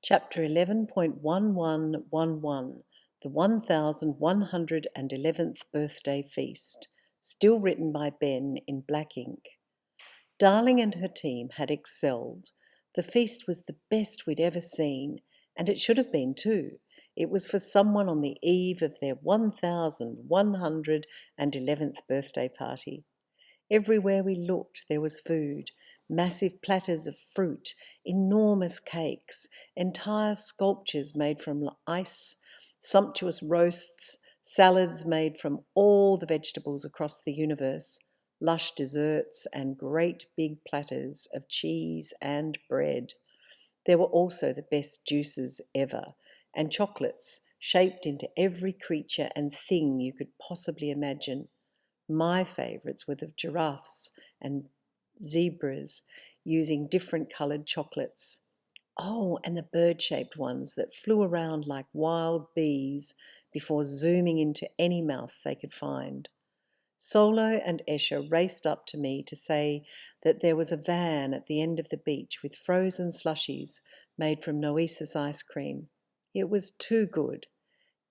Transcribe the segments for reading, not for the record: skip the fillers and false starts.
Chapter 11.1111, The 1111th Birthday Feast, still written by Ben in black ink. Darling and her team had excelled. The feast was the best we'd ever seen, and it should have been too. It was for someone on the eve of their 1111th birthday party. Everywhere we looked there was food, massive platters of fruit, enormous cakes, entire sculptures made from ice, sumptuous roasts, salads made from all the vegetables across the universe, lush desserts, and great big platters of cheese and bread. There were also the best juices ever, and chocolates shaped into every creature and thing you could possibly imagine. My favourites were the giraffes and zebras using different coloured chocolates. Oh, and the bird-shaped ones that flew around like wild bees before zooming into any mouth they could find. Solo and Escher raced up to me to say that there was a van at the end of the beach with frozen slushies made from Noesis ice cream. It was too good.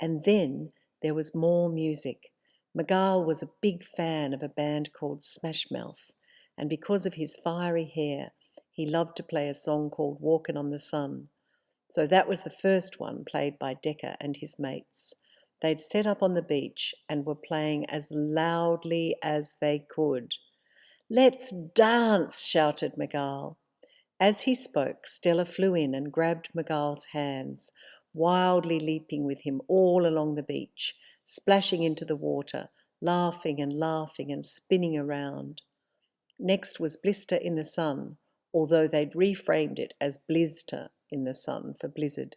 And then there was more music. Migal was a big fan of a band called Smash Mouth, and because of his fiery hair, he loved to play a song called Walkin' on the Sun. So that was the first one, played by Decker and his mates. They'd set up on the beach and were playing as loudly as they could. "Let's dance!" shouted Migal. As he spoke, Stella flew in and grabbed Migal's hands, wildly leaping with him all along the beach, splashing into the water, laughing and spinning around. Next was Blister in the Sun, although they'd reframed it as Blister in the Sun for blizzard.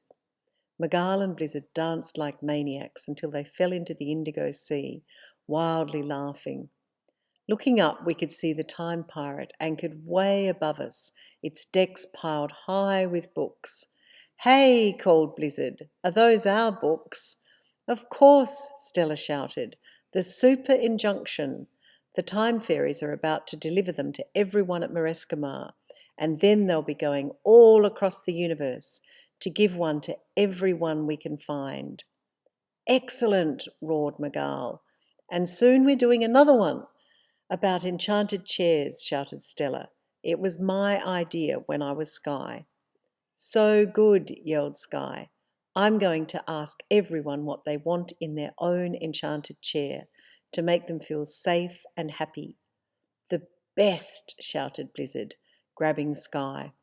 Migal and Blizzard danced like maniacs until they fell into the indigo sea, wildly laughing. Looking up, we could see the Time Pirate anchored way above us, its decks piled high with books. "Hey," called Blizzard, "are those our books?" "Of course," Stella shouted. "The super injunction. The time fairies are about to deliver them to everyone at Marescimar, and then they'll be going all across the universe to give one to everyone we can find." "Excellent," roared Migal. "And soon we're doing another one." "About enchanted chairs," shouted Stella. "It was my idea when I was Sky." "So good," yelled Sky. "I'm going to ask everyone what they want in their own enchanted chair to make them feel safe and happy." "The best," shouted Blizzard, grabbing Sky.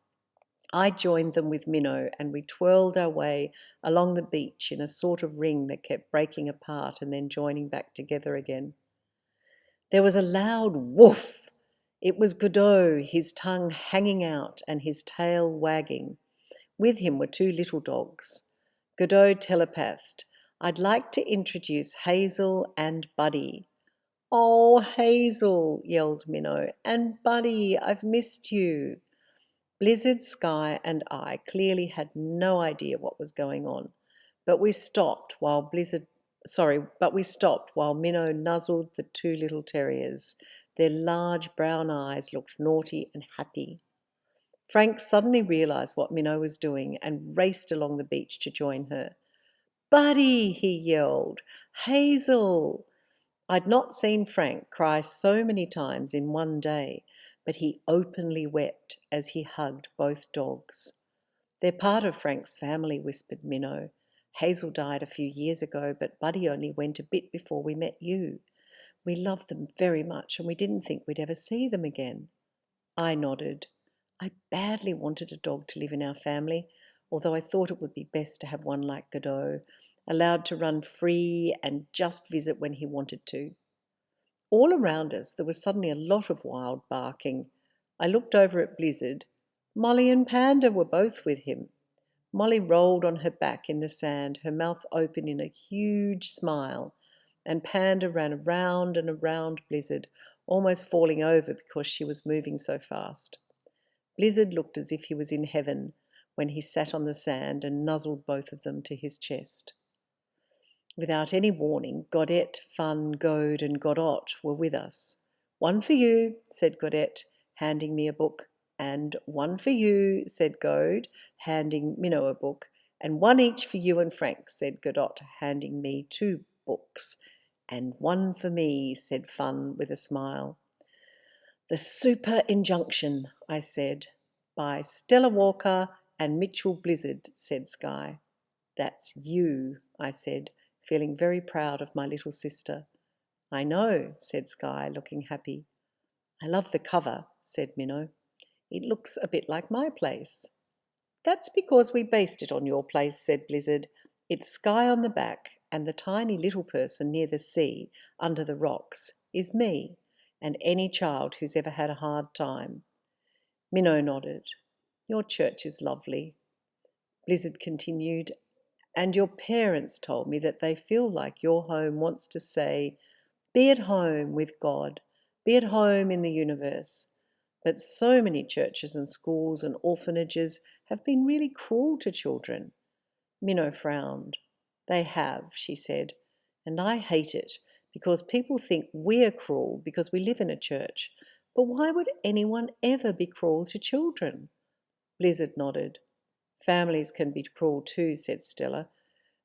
I joined them with Minnow, and we twirled our way along the beach in a sort of ring that kept breaking apart and then joining back together again. There was a loud woof. It was Godot, his tongue hanging out and his tail wagging. With him were two little dogs. Godot telepathed, "I'd like to introduce Hazel and Buddy." "Oh, Hazel," yelled Minnow, "and Buddy, I've missed you." Blizzard, Sky, and I clearly had no idea what was going on, but we stopped while Minnow nuzzled the two little terriers. Their large brown eyes looked naughty and happy. Frank suddenly realised what Minnow was doing and raced along the beach to join her. "Buddy!" he yelled. "Hazel!" I'd not seen Frank cry so many times in one day, but he openly wept as he hugged both dogs. "They're part of Frank's family," whispered Minnow. "Hazel died a few years ago, but Buddy only went a bit before we met you. We loved them very much, and we didn't think we'd ever see them again." I nodded. I badly wanted a dog to live in our family, although I thought it would be best to have one like Godot, allowed to run free and just visit when he wanted to. All around us there was suddenly a lot of wild barking. I looked over at Blizzard. Molly and Panda were both with him. Molly rolled on her back in the sand, her mouth open in a huge smile, and Panda ran around and around Blizzard, almost falling over because she was moving so fast. Blizzard looked as if he was in heaven when he sat on the sand and nuzzled both of them to his chest. Without any warning, Godette, Fun, Gode, and Godot were with us. "One for you," said Godette, handing me a book. "And one for you," said Goad, handing Minnow a book. "And one each for you and Frank," said Godot, handing me 2 books. "And one for me," said Fun with a smile. "The Super Injunction," I said. "By Stella Walker and Mitchell Blizzard," said Sky. "That's you," I said, feeling very proud of my little sister. "I know," said Sky, looking happy. "I love the cover," said Minnow. "It looks a bit like my place." "That's because we based it on your place," said Blizzard. "It's sky on the back, and the tiny little person near the sea, under the rocks, is me, and any child who's ever had a hard time." Minnow nodded. "Your church is lovely." Blizzard continued, "And your parents told me that they feel like your home wants to say, 'Be at home with God, be at home in the universe.' But so many churches and schools and orphanages have been really cruel to children." Minnow frowned. "They have," she said, "and I hate it because people think we're cruel because we live in a church. But why would anyone ever be cruel to children?" Blizzard nodded. "Families can be cruel too," said Stella,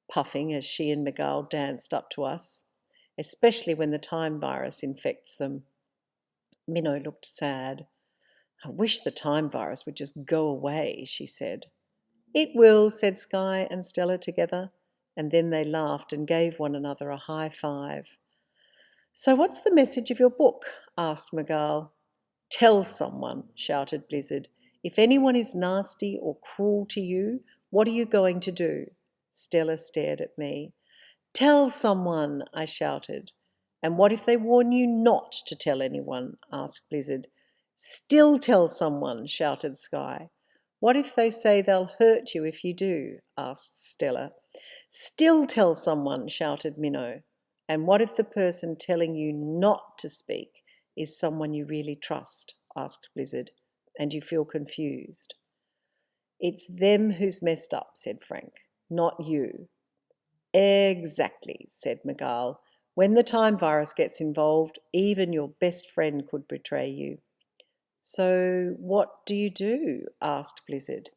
puffing as she and Migal danced up to us, "especially when the time virus infects them." Minnow looked sad. "I wish the time virus would just go away," she said. "It will," said Sky and Stella together, and then they laughed and gave one another a high five. "So what's the message of your book?" asked Migal. "Tell someone," shouted Blizzard. "If anyone is nasty or cruel to you, what are you going to do?" Stella stared at me. "Tell someone," I shouted. "And what if they warn you not to tell anyone?" asked Blizzard. "Still tell someone," shouted Sky. "What if they say they'll hurt you if you do?" asked Stella. "Still tell someone," shouted Minnow. "And what if the person telling you not to speak is someone you really trust?" asked Blizzard, "and you feel confused?" "It's them who's messed up," said Frank, "not you." "Exactly," said Migal. "When the time virus gets involved, even your best friend could betray you." "So what do you do?" asked Blizzard.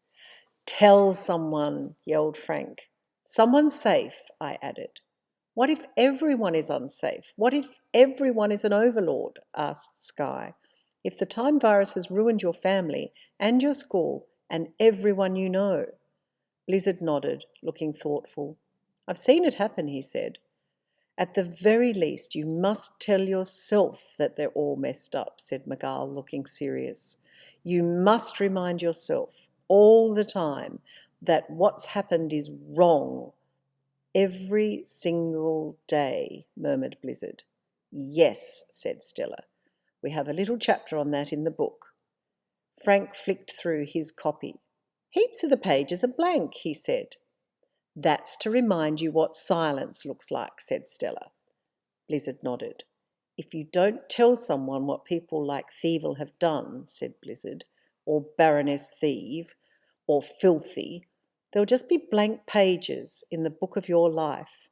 "Tell someone," yelled Frank. "Someone safe," I added. "What if everyone is unsafe? What if everyone is an overlord?" asked Sky. "If the time virus has ruined your family and your school and everyone you know?" Blizzard nodded, looking thoughtful. "I've seen it happen," he said. "At the very least, you must tell yourself that they're all messed up," said Migal, looking serious. "You must remind yourself all the time that what's happened is wrong." "Every single day," murmured Blizzard. "Yes," said Stella. "We have a little chapter on that in the book." Frank flicked through his copy. "Heaps of the pages are blank," he said. "That's to remind you what silence looks like," said Stella. Blizzard nodded. "If you don't tell someone what people like Thievel have done," said Blizzard, "or Baroness Thieve, or Filthy, there'll just be blank pages in the book of your life."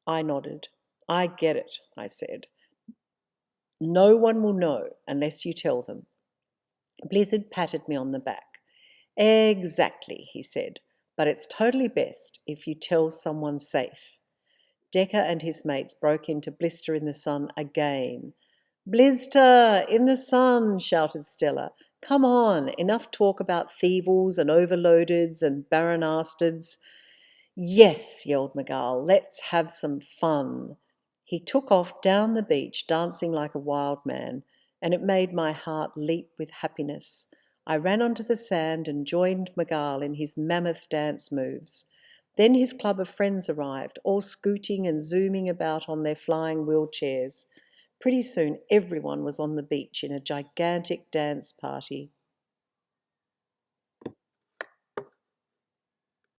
I nodded. "I get it," I said. "No one will know unless you tell them." Blizzard patted me on the back. "Exactly," he said, "but it's totally best if you tell someone safe." Decker and his mates broke into Blister in the Sun again. "Blister in the Sun," shouted Stella. "Come on, enough talk about thievels and overloadeds and baronastards." "Yes," yelled Migal, "let's have some fun." He took off down the beach, dancing like a wild man, and it made my heart leap with happiness. I ran onto the sand and joined Migal in his mammoth dance moves. Then his club of friends arrived, all scooting and zooming about on their flying wheelchairs. Pretty soon everyone was on the beach in a gigantic dance party.